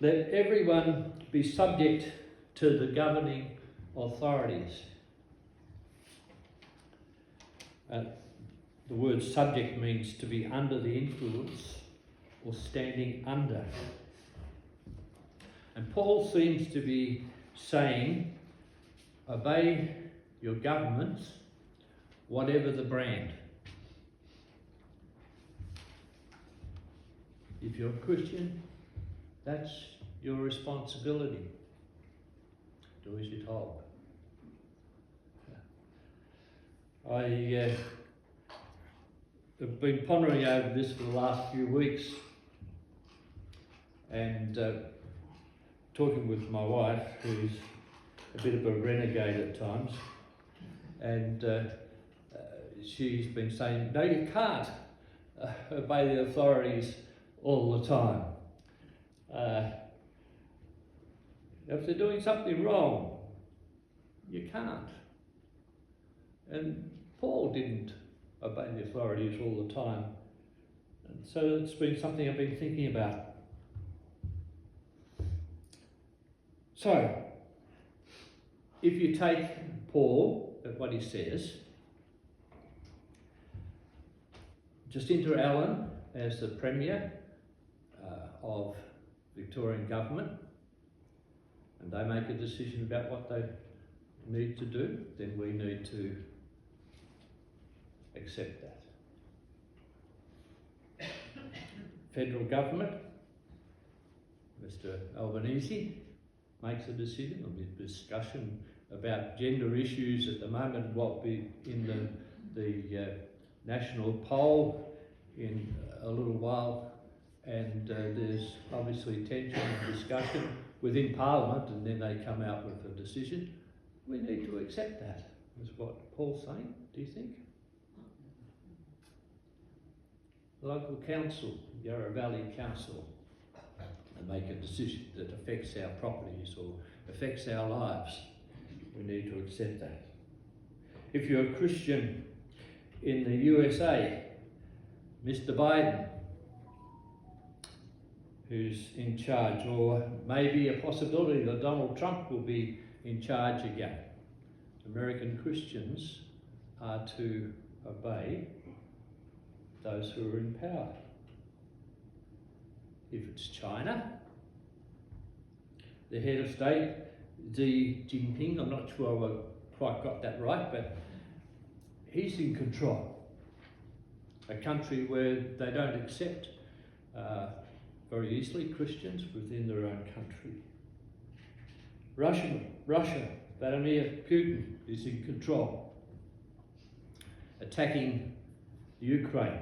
Let everyone be subject to the governing authorities. The word subject means to be under the influence or standing under. And Paul seems to be saying, obey your governments, whatever the brand. If you're a Christian, that's your responsibility. Do as you're told. I have been pondering over this for the last few weeks and talking with my wife, who's a bit of a renegade at times, and she's been saying, no, you can't obey the authorities all the time. If they're doing something wrong, you can't. And Paul didn't obey the authorities all the time. And so it's been something I've been thinking about. So, if you take Paul at what he says, Jacinta Allen as the Premier of Victorian government, and they make a decision about what they need to do, then we need to accept that. Federal government, Mr. Albanese makes a decision. There'll be discussion about gender issues at the moment, what will be in the national poll in a little while, and there's obviously tension and discussion within Parliament, and then they come out with a decision. We need to accept that, is what Paul's saying, do you think? Local council, Yarra Valley Council, and make a decision that affects our properties or affects our lives. We need to accept that. If you're a Christian in the USA, Mr. Biden, who's in charge, or maybe a possibility that Donald Trump will be in charge again. American Christians are to obey those who are in power. If it's China, the head of state, Xi Jinping, I'm not sure I quite got that right, but he's in control. A country where they don't accept very easily Christians within their own country. Russia, Vladimir Putin is in control, attacking Ukraine,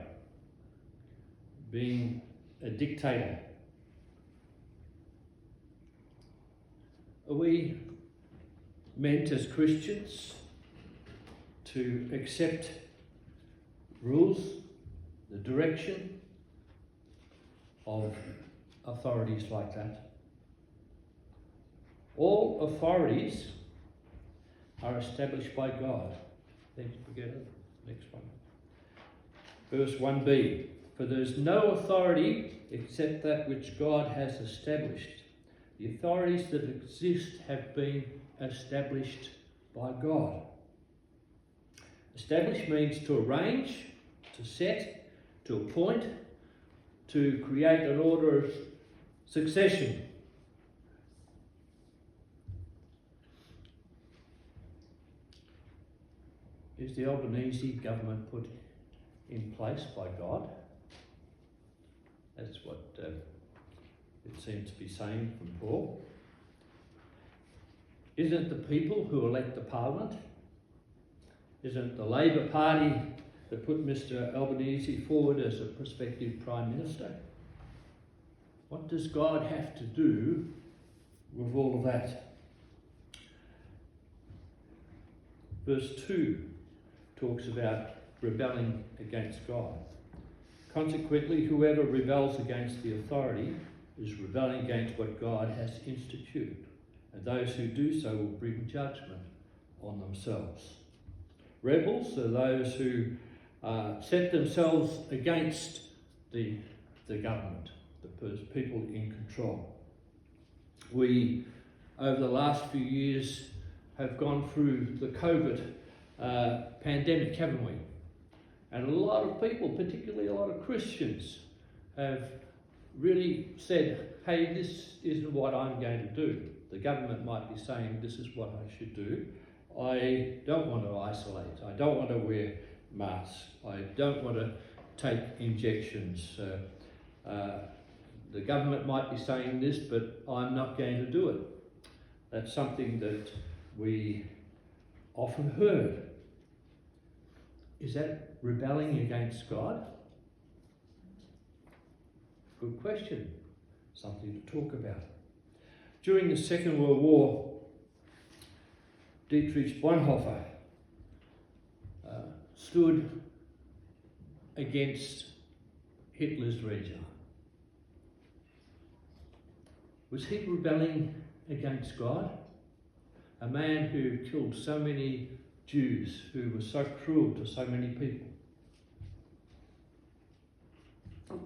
being a dictator. Are we meant as Christians to accept rules, the direction of authorities like that? All authorities are established by God. Let's forget it. Next one. Verse 1b. For there is no authority except that which God has established. The authorities that exist have been established by God. Establish means to arrange, to set, to appoint, to create an order of succession. Is the Albanese government put in place by God? That's what it seems to be saying from Paul. Isn't it the people who elect the Parliament? Isn't it the Labor Party that put Mr. Albanese forward as a prospective Prime Minister? What does God have to do with all of that? Verse 2 talks about rebelling against God. Consequently, whoever rebels against the authority is rebelling against what God has instituted, and those who do so will bring judgment on themselves. Rebels are those who set themselves against the government, the people in control. We, over the last few years, have gone through the COVID pandemic, haven't we? And a lot of people, particularly a lot of Christians, have really said, hey, this isn't what I'm going to do. The government might be saying this is what I should do. I don't want to isolate. I don't want to wear masks. I don't want to take injections. The government might be saying this, but I'm not going to do it. That's something that we often heard. Is that rebelling against God? Good question. Something to talk about. During the Second World War, Dietrich Bonhoeffer stood against Hitler's regime. Was he rebelling against God? A man who killed so many Jews, who was so cruel to so many people.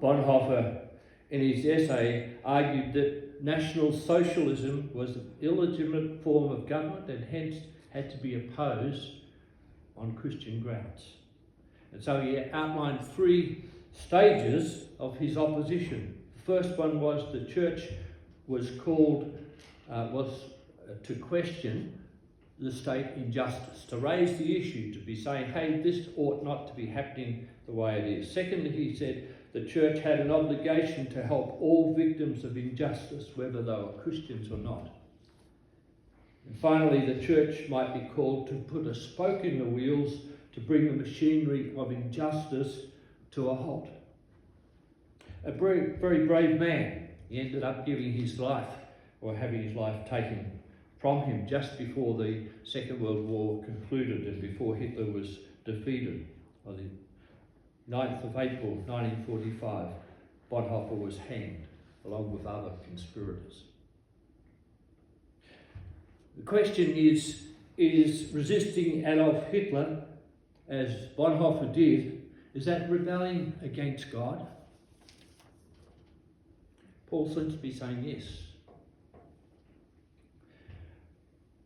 Bonhoeffer, in his essay, argued that National Socialism was an illegitimate form of government and hence had to be opposed on Christian grounds. And so he outlined 3 stages of his opposition. The first one was the church was called to question the state injustice, to raise the issue, to be saying, hey, this ought not to be happening the way it is. Secondly, he said the church had an obligation to help all victims of injustice, whether they were Christians or not. And finally, the church might be called to put a spoke in the wheels to bring the machinery of injustice to a halt. A very, very brave man. He ended up giving his life, or having his life taken from him just before the Second World War concluded and before Hitler was defeated. On the 9th of April 1945, Bonhoeffer was hanged along with other conspirators. The question is resisting Adolf Hitler, as Bonhoeffer did, is that rebelling against God? Paul seems to be saying yes.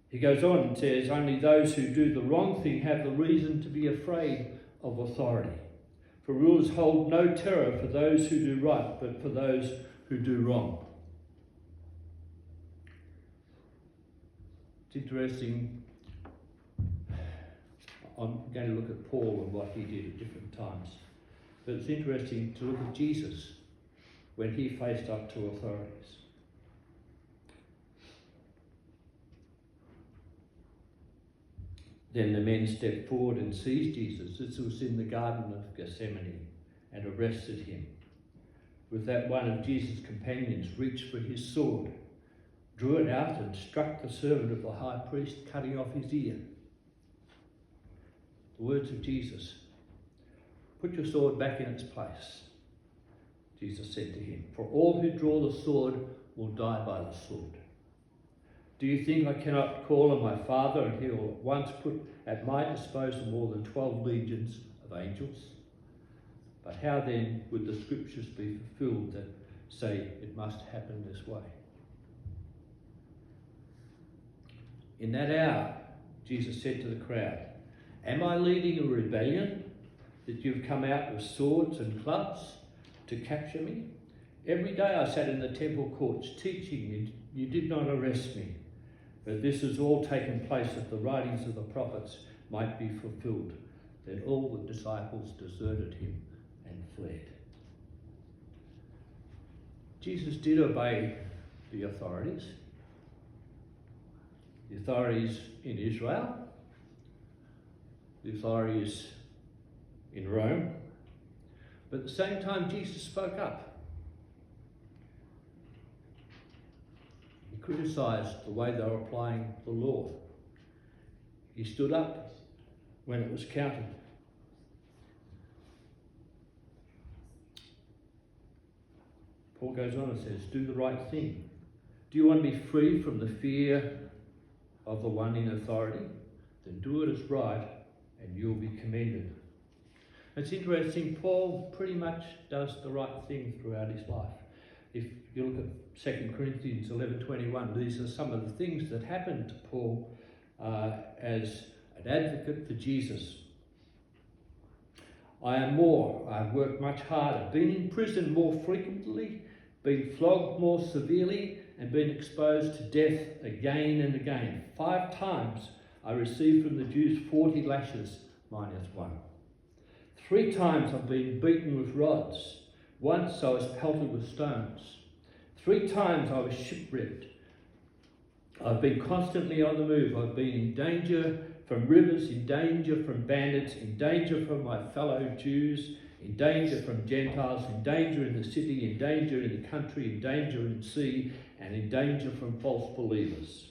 He goes on and says, only those who do the wrong thing have the reason to be afraid of authority. For rulers hold no terror for those who do right, but for those who do wrong. It's interesting. I'm going to look at Paul and what he did at different times. But it's interesting to look at Jesus when he faced up to authorities. Then the men stepped forward and seized Jesus. This was in the Garden of Gethsemane, and arrested him. With that, one of Jesus' companions reached for his sword, drew it out and struck the servant of the high priest, cutting off his ear. The words of Jesus, put your sword back in its place. Jesus said to him, for all who draw the sword will die by the sword. Do you think I cannot call on my Father and he will at once put at my disposal more than 12 legions of angels? But how then would the scriptures be fulfilled that say it must happen this way? In that hour, Jesus said to the crowd, am I leading a rebellion that you've come out with swords and clubs to capture me? Every day I sat in the temple courts teaching, and you did not arrest me. But this has all taken place that the writings of the prophets might be fulfilled. Then all the disciples deserted him and fled. Jesus did obey the authorities. The authorities in Israel, the authorities in Rome. But at the same time, Jesus spoke up. Criticised the way they were applying the law. He stood up when it was counted. Paul goes on and says, do the right thing. Do you want to be free from the fear of the one in authority? Then do it as right and you'll be commended. It's interesting, Paul pretty much does the right thing throughout his life. if you look at 2 Corinthians 11:21, these are some of the things that happened to Paul as an advocate for Jesus. I've worked much harder, been in prison more frequently, been flogged more severely, and been exposed to death again and again. 5 times I received from the Jews 40 lashes minus 1. 3 times I've been beaten with rods. Once I was pelted with stones. 3 times I was shipwrecked. I've been constantly on the move. I've been in danger from rivers, in danger from bandits, in danger from my fellow Jews, in danger from Gentiles, in danger in the city, in danger in the country, in danger in sea, and in danger from false believers.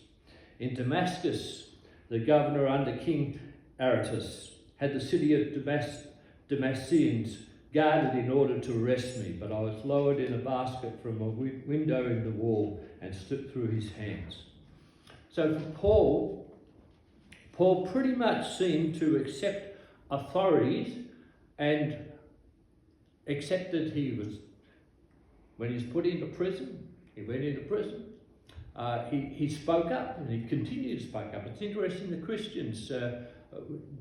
In Damascus, the governor under King Aretas had the city of Damascenes guarded in order to arrest me, but I was lowered in a basket from a window in the wall and slipped through his hands. So for Paul pretty much seemed to accept authorities and accepted when he was put into prison, he went into prison. He spoke up, and he continued to speak up. It's interesting, the Christians,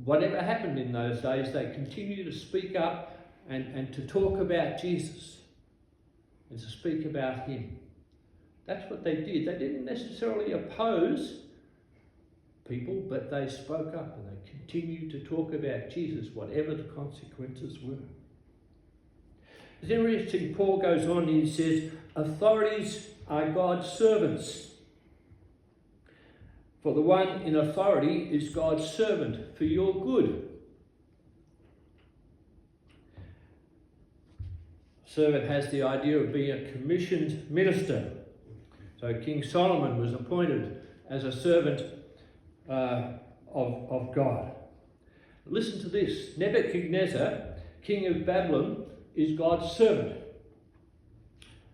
whatever happened in those days, they continued to speak up and to talk about Jesus and to speak about him. That's what they did. They didn't necessarily oppose people, but they spoke up and they continued to talk about Jesus, whatever the consequences were. It's interesting, Paul goes on and he says, authorities are God's servants. For the one in authority is God's servant for your good. Servant has the idea of being a commissioned minister. So King Solomon was appointed as a servant of God. Listen to this. Nebuchadnezzar, king of Babylon, is God's servant.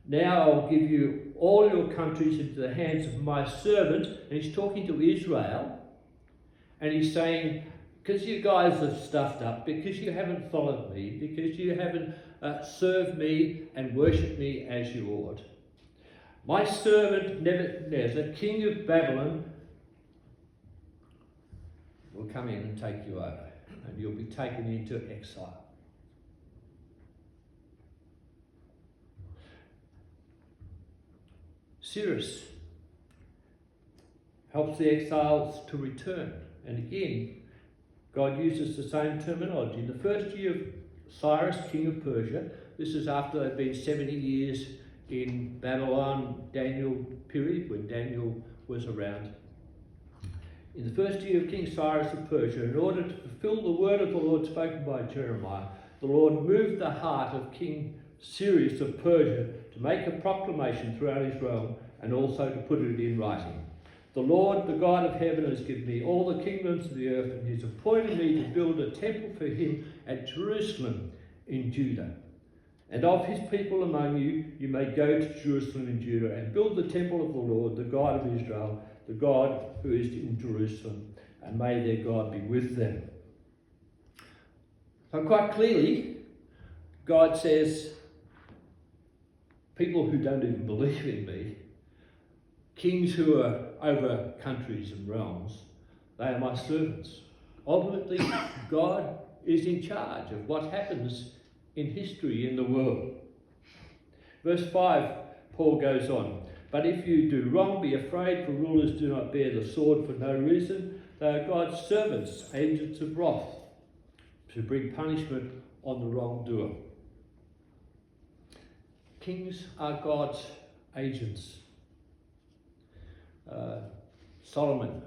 Now I'll give you all your countries into the hands of my servant. And he's talking to Israel. And he's saying, because you guys are stuffed up, because you haven't followed me, because you haven't served me and worshipped me as you ought, my servant Nebuchadnezzar, king of Babylon, will come in and take you over. And you'll be taken into exile. Cyrus helps the exiles to return. And again, God uses the same terminology. In the first year of Cyrus, king of Persia, this is after they've been 70 years in Babylon, Daniel period, when Daniel was around. In the first year of King Cyrus of Persia, in order to fulfill the word of the Lord spoken by Jeremiah, the Lord moved the heart of King Cyrus of Persia to make a proclamation throughout his realm and also to put it in writing. The Lord, the God of heaven, has given me all the kingdoms of the earth, and he has appointed me to build a temple for him at Jerusalem in Judah. And of his people among you, you may go to Jerusalem in Judah and build the temple of the Lord, the God of Israel, the God who is in Jerusalem, and may their God be with them. So quite clearly, God says, people who don't even believe in me, kings who are over countries and realms, they are my servants. Ultimately, God is in charge of what happens in history in the world. Verse 5, Paul goes on, but if you do wrong, be afraid, for rulers do not bear the sword for no reason. They are God's servants, agents of wrath, to bring punishment on the wrongdoer. Kings are God's agents. Solomon,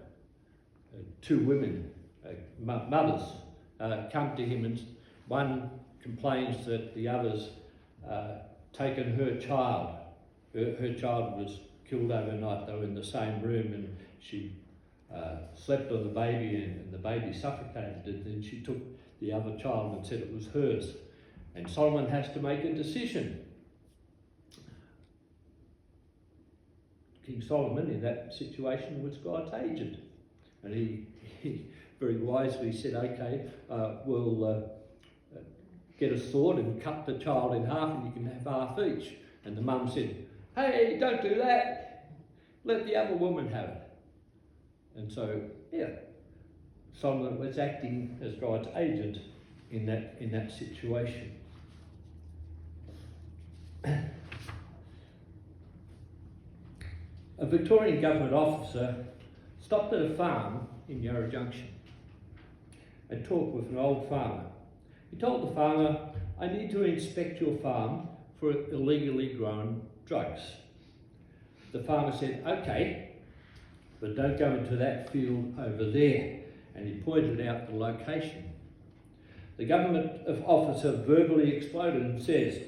2 women, mothers, come to him, and one complains that the other's taken her child. Her child was killed overnight. They were in the same room, and she slept on the baby, and the baby suffocated. And then she took the other child and said it was hers. And Solomon has to make a decision. King Solomon, in that situation, was God's agent. And he very wisely said, okay, we'll get a sword and cut the child in half, and you can have half each. And the mum said, hey, don't do that. Let the other woman have it. And so, Solomon was acting as God's agent in that situation. A Victorian government officer stopped at a farm in Yarra Junction and talked with an old farmer. He told the farmer, I need to inspect your farm for illegally grown drugs. The farmer said, okay, but don't go into that field over there. And he pointed out the location. The government officer verbally exploded and says,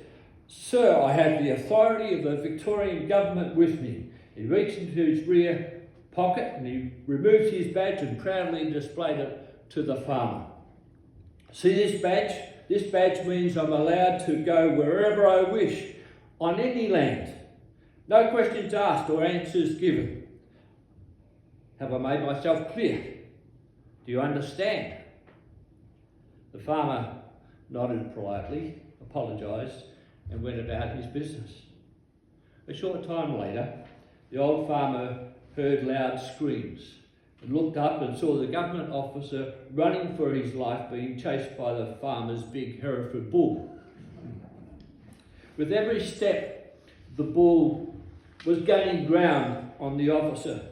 Sir, I have the authority of the Victorian government with me. He reached into his rear pocket and he removed his badge and proudly displayed it to the farmer. See this badge? This badge means I'm allowed to go wherever I wish, on any land. No questions asked or answers given. Have I made myself clear? Do you understand? The farmer nodded politely, apologised, and went about his business. A short time later, the old farmer heard loud screams and looked up and saw the government officer running for his life, being chased by the farmer's big Hereford bull. With every step, the bull was gaining ground on the officer,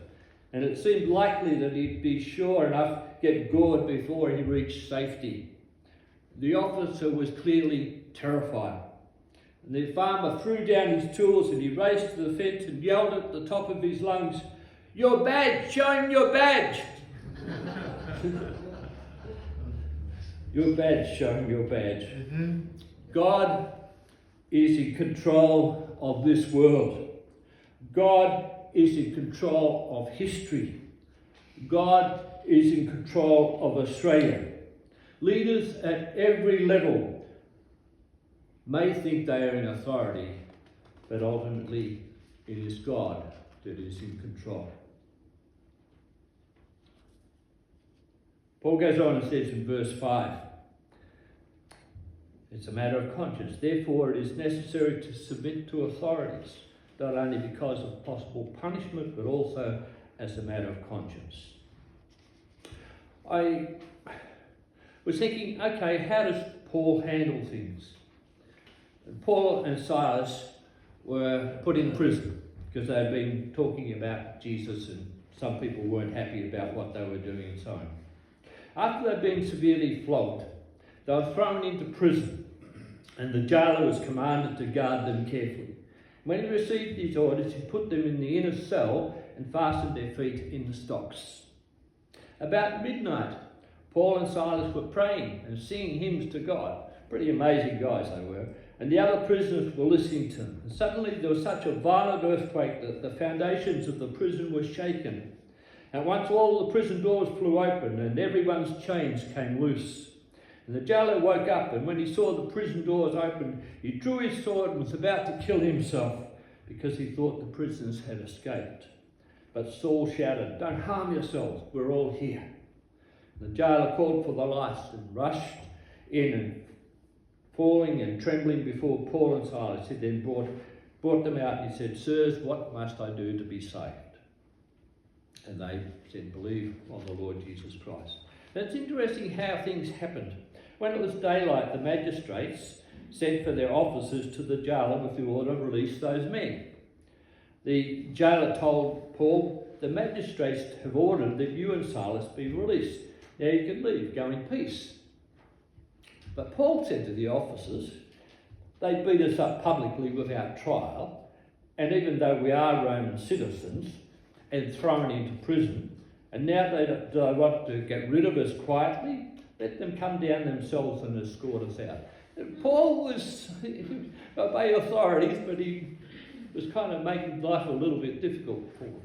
and it seemed likely that he'd be sure enough get gored before he reached safety. The officer was clearly terrified. And the farmer threw down his tools and he raced to the fence and yelled at the top of his lungs, Your badge! Show him your badge! Your badge, show him your badge. Mm-hmm. God is in control of this world. God is in control of history. God is in control of Australia. Leaders at every level may think they are in authority, but ultimately it is God that is in control. Paul goes on and says in verse 5, it's a matter of conscience. Therefore, it is necessary to submit to authorities, not only because of possible punishment, but also as a matter of conscience. I was thinking, okay, how does Paul handle things? Paul and Silas were put in prison because they had been talking about Jesus and some people weren't happy about what they were doing and so on. After they'd been severely flogged, they were thrown into prison and the jailer was commanded to guard them carefully. When he received these orders, he put them in the inner cell and fastened their feet in the stocks. About midnight, Paul and Silas were praying and singing hymns to God. Pretty amazing guys they were. And the other prisoners were listening to them. And suddenly there was such a violent earthquake that the foundations of the prison were shaken. At once all the prison doors flew open and everyone's chains came loose. And the jailer woke up, and when he saw the prison doors open, he drew his sword and was about to kill himself because he thought the prisoners had escaped. But Saul shouted, Don't harm yourselves, we're all here. The jailer called for the lights and rushed in, and falling and trembling before Paul and Silas, he then brought them out and he said, Sirs, what must I do to be saved? And they said, Believe on the Lord Jesus Christ. Now it's interesting how things happened. When it was daylight, the magistrates sent for their officers to the jailer with the order to release those men. The jailer told Paul, the magistrates have ordered that you and Silas be released. Now you can leave, go in peace. But Paul said to the officers, they beat us up publicly without trial, and even though we are Roman citizens and thrown into prison, and now they want to get rid of us quietly, let them come down themselves and escort us out. And Paul was obey authorities, but he was kind of making life a little bit difficult for them.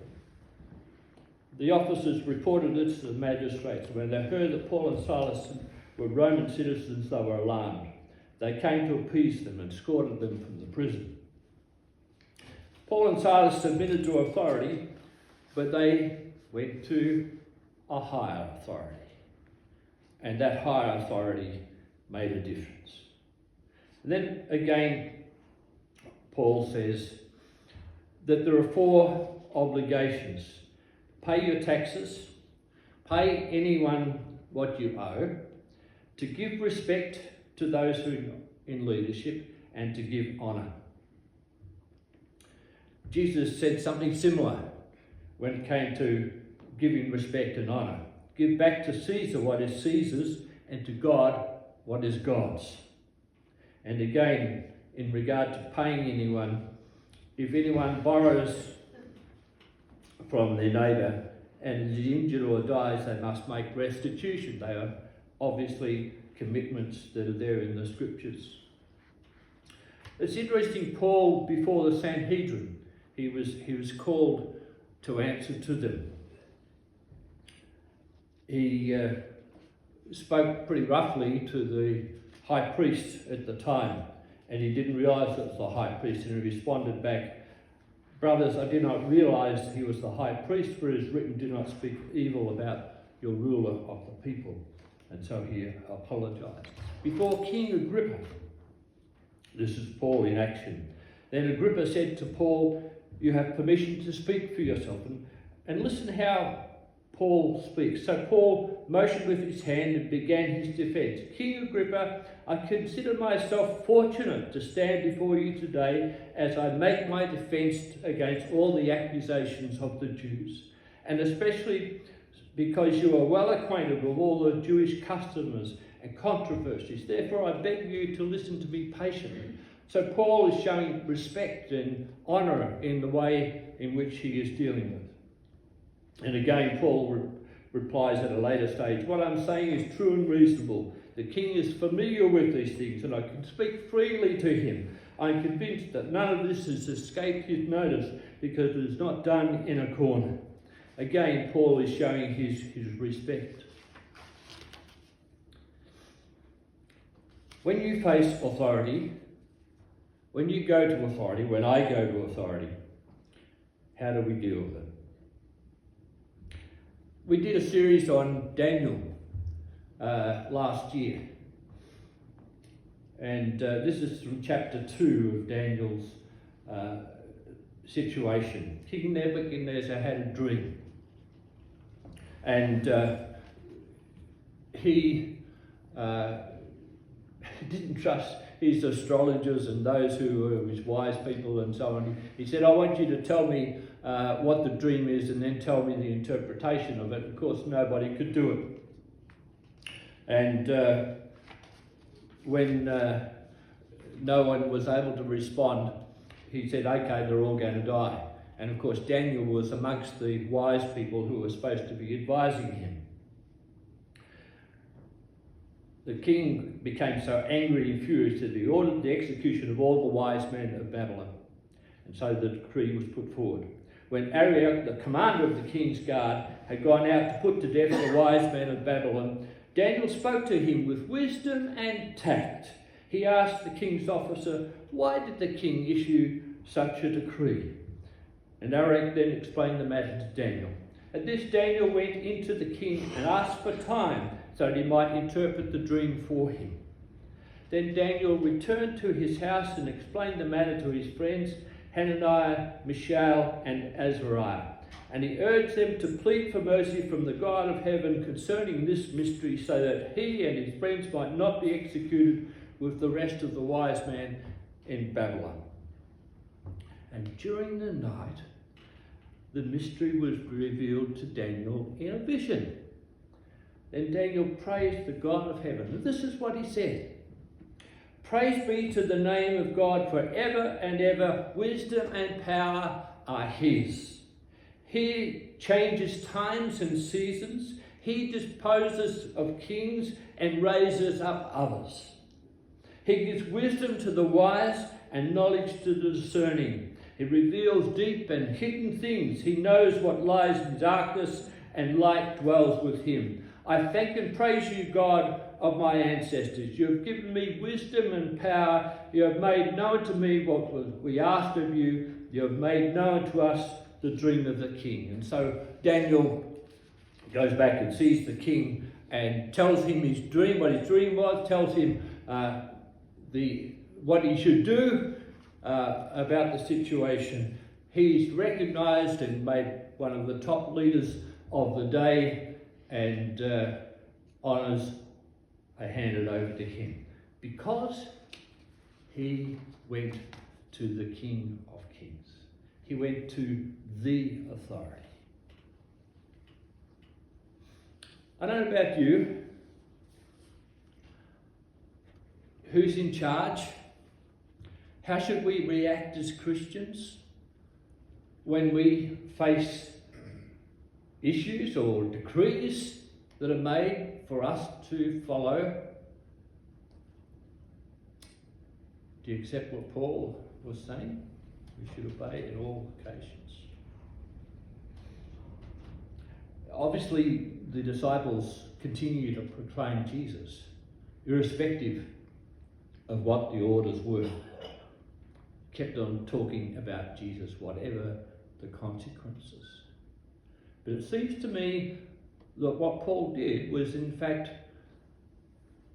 The officers reported this to the magistrates. When they heard that Paul and Silas were Roman citizens, they were alarmed. They came to appease them and escorted them from the prison. Paul and Silas submitted to authority, but they went to a higher authority. And that higher authority made a difference. And then again, Paul says, that there are 4 obligations. Pay your taxes, pay anyone what you owe, to give respect to those who are in leadership, and to give honour. Jesus said something similar when it came to giving respect and honour. Give back to Caesar what is Caesar's, and to God what is God's. And again, in regard to paying anyone, if anyone borrows from their neighbour and is injured or dies, they must make restitution. They are obviously commitments that are there in the scriptures. It's interesting, Paul, before the Sanhedrin, he was called to answer to them. He spoke pretty roughly to the high priest at the time, and he didn't realise it was the high priest, and he responded back, "Brothers, I did not realise he was the high priest, for it is written, do not speak evil about your ruler of the people." And so he apologised. Before King Agrippa, this is Paul in action. Then Agrippa said to Paul, "You have permission to speak for yourself." And listen how Paul speaks. So Paul motioned with his hand and began his defence. "King Agrippa, I consider myself fortunate to stand before you today as I make my defence against all the accusations of the Jews, and especially because you are well acquainted with all the Jewish customs and controversies. Therefore, I beg you to listen to me patiently." So Paul is showing respect and honour in the way in which he is dealing with. And again, Paul replies at a later stage, "What I'm saying is true and reasonable. The king is familiar with these things, and I can speak freely to him. I'm convinced that none of this has escaped his notice because it is not done in a corner." Again, Paul is showing his respect. When you face authority, when you go to authority, when I go to authority, how do we deal with it? We did a series on Daniel last year. And this is from chapter 2 of Daniel's situation. King Nebuchadnezzar had a dream. And he didn't trust his astrologers and those who were his wise people and so on. He said, "I want you to tell me what the dream is and then tell me the interpretation of it." Of course, nobody could do it. And when no one was able to respond, he said, "Okay, they're all going to die." And of course, Daniel was amongst the wise people who were supposed to be advising him. The king became so angry and furious that he ordered the execution of all the wise men of Babylon. And so the decree was put forward. When Arioch, the commander of the king's guard, had gone out to put to death the wise men of Babylon, Daniel spoke to him with wisdom and tact. He asked the king's officer, "Why did the king issue such a decree?" And Arioch then explained the matter to Daniel. At this, Daniel went into the king and asked for time so that he might interpret the dream for him. Then Daniel returned to his house and explained the matter to his friends, Hananiah, Mishael, and Azariah. And he urged them to plead for mercy from the God of heaven concerning this mystery, so that he and his friends might not be executed with the rest of the wise men in Babylon. And during the night, the mystery was revealed to Daniel in a vision. Then Daniel praised the God of heaven. And this is what he said. "Praise be to the name of God forever and ever. Wisdom and power are his. He changes times and seasons. He disposes of kings and raises up others. He gives wisdom to the wise and knowledge to the discerning. He reveals deep and hidden things. He knows what lies in darkness, and light dwells with him. I thank and praise you, God of my ancestors. You have given me wisdom and power. You have made known to me what we asked of you. You have made known to us the dream of the king." And so Daniel goes back and sees the king and tells him his dream, what his dream was, tells him what he should do about the situation. He's recognised and made one of the top leaders of the day, and honours are handed over to him because he went to the King of Kings. He went to the authority. I don't know about you. Who's in charge? How should we react as Christians when we face issues or decrees that are made for us to follow? Do you accept what Paul was saying? We should obey in all occasions. Obviously, the disciples continue to proclaim Jesus, irrespective of what the orders were. Kept on talking about Jesus, whatever the consequences. But it seems to me that what Paul did was, in fact,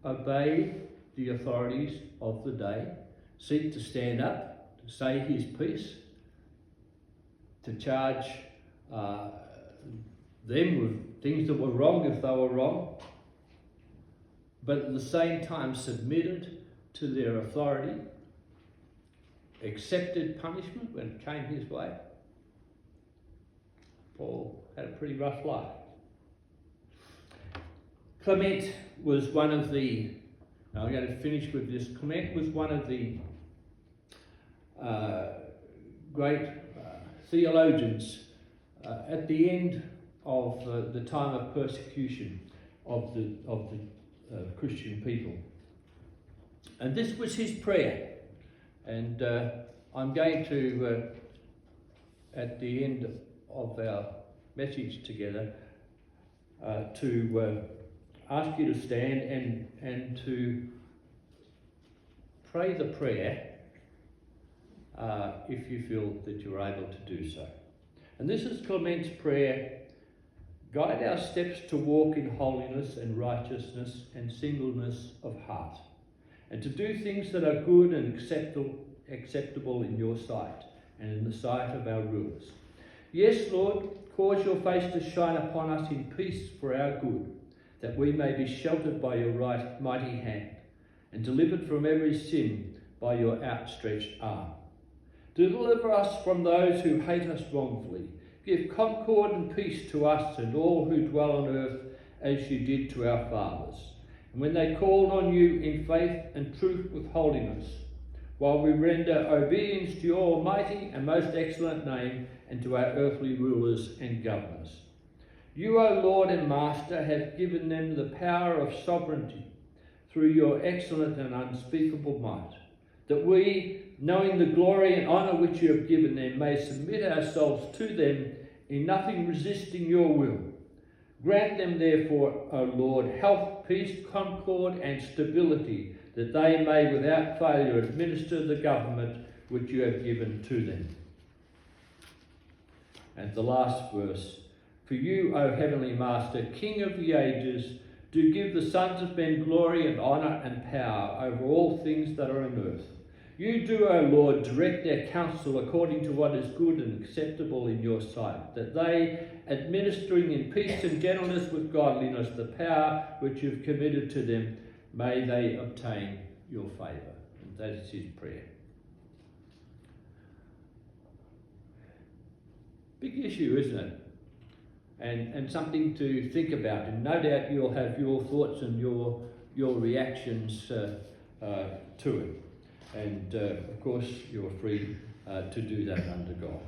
obey the authorities of the day, seek to stand up, to say his piece, to charge them with things that were wrong if they were wrong, but at the same time submitted to their authority, accepted punishment when it came his way. Paul had a pretty rough life. Clement was one of the, now I'm going to finish with this, Clement was one of the great theologians at the end of the time of persecution of the Christian people. And this was his prayer. And I'm going to, at the end of our message together, to ask you to stand and to pray the prayer if you feel that you're able to do so. And this is Clement's prayer. Guide our steps to walk in holiness and righteousness and singleness of heart, and to do things that are good and acceptable in your sight and in the sight of our rulers. Yes, Lord, cause your face to shine upon us in peace for our good, that we may be sheltered by your right mighty hand and delivered from every sin by your outstretched arm. Deliver us from those who hate us wrongfully. Give concord and peace to us and all who dwell on earth, as you did to our fathers. And when they called on you in faith and truth with holiness, while we render obedience to your almighty and most excellent name and to our earthly rulers and governors. You, O Lord and Master, have given them the power of sovereignty through your excellent and unspeakable might, that we, knowing the glory and honour which you have given them, may submit ourselves to them, in nothing resisting your will. Grant them, therefore, O Lord, health, peace, concord, and stability, that they may without failure administer the government which you have given to them. And the last verse. For you, O Heavenly Master, King of the ages, do give the sons of men glory and honour and power over all things that are on earth. You do, O Lord, direct their counsel according to what is good and acceptable in your sight, that they, administering in peace and gentleness with godliness the power which you have committed to them, may they obtain your favour. And that is his prayer. Big issue, isn't it? And something to think about. And no doubt you'll have your thoughts and your reactions to it. And of course, you're free to do that under God.